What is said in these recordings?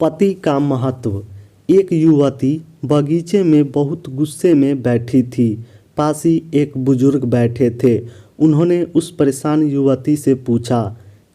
पति का महत्व। एक युवती बगीचे में बहुत गुस्से में बैठी थी। पास ही एक बुजुर्ग बैठे थे। उन्होंने उस परेशान युवती से पूछा,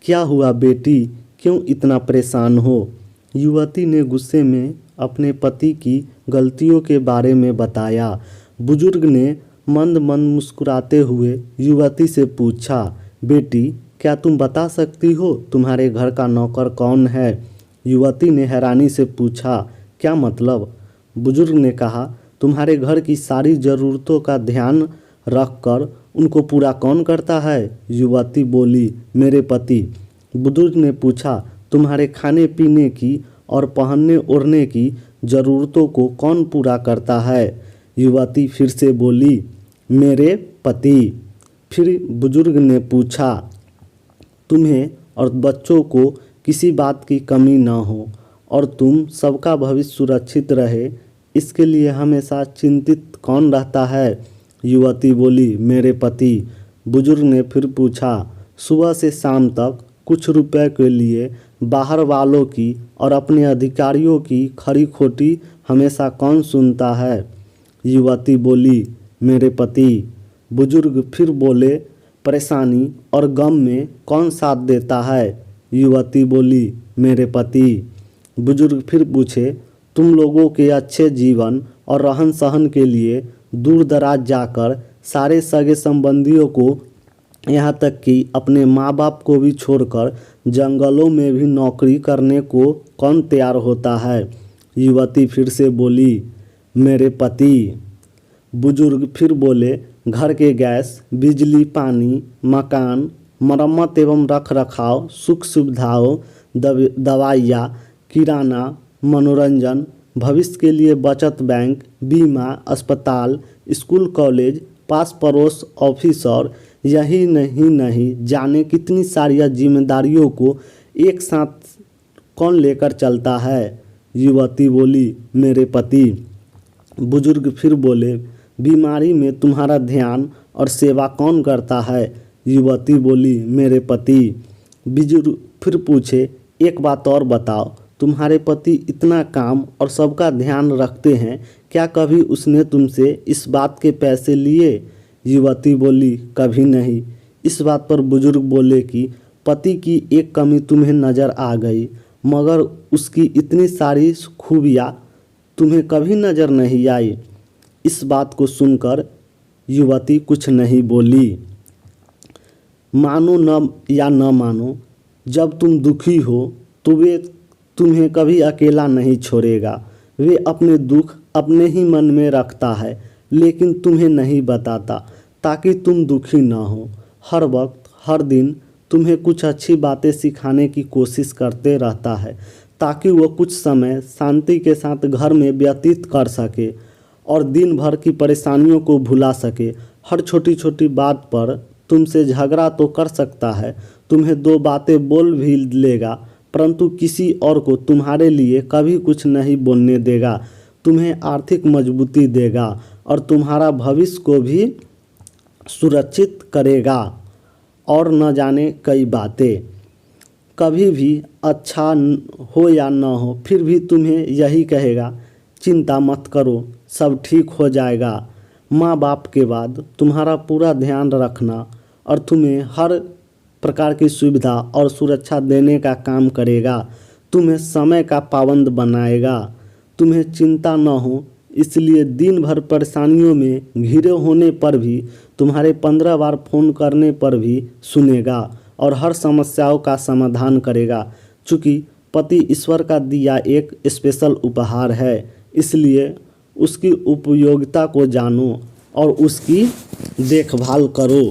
क्या हुआ बेटी, क्यों इतना परेशान हो? युवती ने गुस्से में अपने पति की गलतियों के बारे में बताया। बुजुर्ग ने मंद मंद मुस्कुराते हुए युवती से पूछा, बेटी क्या तुम बता सकती हो तुम्हारे घर का नौकर कौन है? युवती ने हैरानी से पूछा, क्या मतलब? बुजुर्ग ने कहा, तुम्हारे घर की सारी ज़रूरतों का ध्यान रखकर उनको पूरा कौन करता है? युवती बोली, मेरे पति। बुजुर्ग ने पूछा, तुम्हारे खाने पीने की और पहनने ओढ़ने की ज़रूरतों को कौन पूरा करता है? युवती फिर से बोली, मेरे पति। फिर बुजुर्ग ने पूछा, तुम्हें और बच्चों को किसी बात की कमी न हो और तुम सबका भविष्य सुरक्षित रहे, इसके लिए हमेशा चिंतित कौन रहता है? युवती बोली, मेरे पति। बुजुर्ग ने फिर पूछा, सुबह से शाम तक कुछ रुपए के लिए बाहर वालों की और अपने अधिकारियों की खरी खोटी हमेशा कौन सुनता है? युवती बोली, मेरे पति। बुजुर्ग फिर बोले, परेशानी और गम में कौन साथ देता है? युवती बोली, मेरे पति। बुजुर्ग फिर पूछे, तुम लोगों के अच्छे जीवन और रहन सहन के लिए दूर दराज जाकर सारे सगे संबंधियों को, यहाँ तक कि अपने माँ बाप को भी छोड़कर जंगलों में भी नौकरी करने को कौन तैयार होता है? युवती फिर से बोली, मेरे पति। बुजुर्ग फिर बोले, घर के गैस, बिजली, पानी, मकान, मरम्मत एवं रख रखाव, सुख सुविधाओं, दवाइयाँ, किराना, मनोरंजन, भविष्य के लिए बचत बैंक, बीमा, अस्पताल, स्कूल कॉलेज, पास पड़ोस, ऑफिस और यही नहीं जाने कितनी सारी जिम्मेदारियों को एक साथ कौन लेकर चलता है? युवती बोली, मेरे पति। बुजुर्ग फिर बोले, बीमारी में तुम्हारा ध्यान और सेवा कौन करता है? युवती बोली, मेरे पति। बुजुर्ग फिर पूछे, एक बात और बताओ, तुम्हारे पति इतना काम और सबका ध्यान रखते हैं, क्या कभी उसने तुमसे इस बात के पैसे लिए? युवती बोली, कभी नहीं। इस बात पर बुजुर्ग बोले कि पति की एक कमी तुम्हें नज़र आ गई, मगर उसकी इतनी सारी खूबियाँ तुम्हें कभी नज़र नहीं आई। इस बात को सुनकर युवती कुछ नहीं बोली। मानो न या न मानो, जब तुम दुखी हो तो वे तुम्हें कभी अकेला नहीं छोड़ेगा। वे अपने दुख अपने ही मन में रखता है, लेकिन तुम्हें नहीं बताता ताकि तुम दुखी ना हो। हर वक्त हर दिन तुम्हें कुछ अच्छी बातें सिखाने की कोशिश करते रहता है, ताकि वो कुछ समय शांति के साथ घर में व्यतीत कर सके और दिन भर की परेशानियों को भुला सके। हर छोटी छोटी बात पर तुमसे झगड़ा तो कर सकता है, तुम्हें दो बातें बोल भी लेगा, परंतु किसी और को तुम्हारे लिए कभी कुछ नहीं बोलने देगा। तुम्हें आर्थिक मजबूती देगा और तुम्हारा भविष्य को भी सुरक्षित करेगा। और न जाने कई बातें, कभी भी अच्छा हो या न हो, फिर भी तुम्हें यही कहेगा, चिंता मत करो, सब ठीक हो जाएगा। माँ बाप के बाद तुम्हारा पूरा ध्यान रखना और तुम्हें हर प्रकार की सुविधा और सुरक्षा देने का काम करेगा। तुम्हें समय का पाबंद बनाएगा। तुम्हें चिंता न हो, इसलिए दिन भर परेशानियों में घिरे होने पर भी तुम्हारे 15 बार फ़ोन करने पर भी सुनेगा और हर समस्याओं का समाधान करेगा। चूँकि पति ईश्वर का दिया एक स्पेशल उपहार है, इसलिए उसकी उपयोगिता को जानो और उसकी देखभाल करो।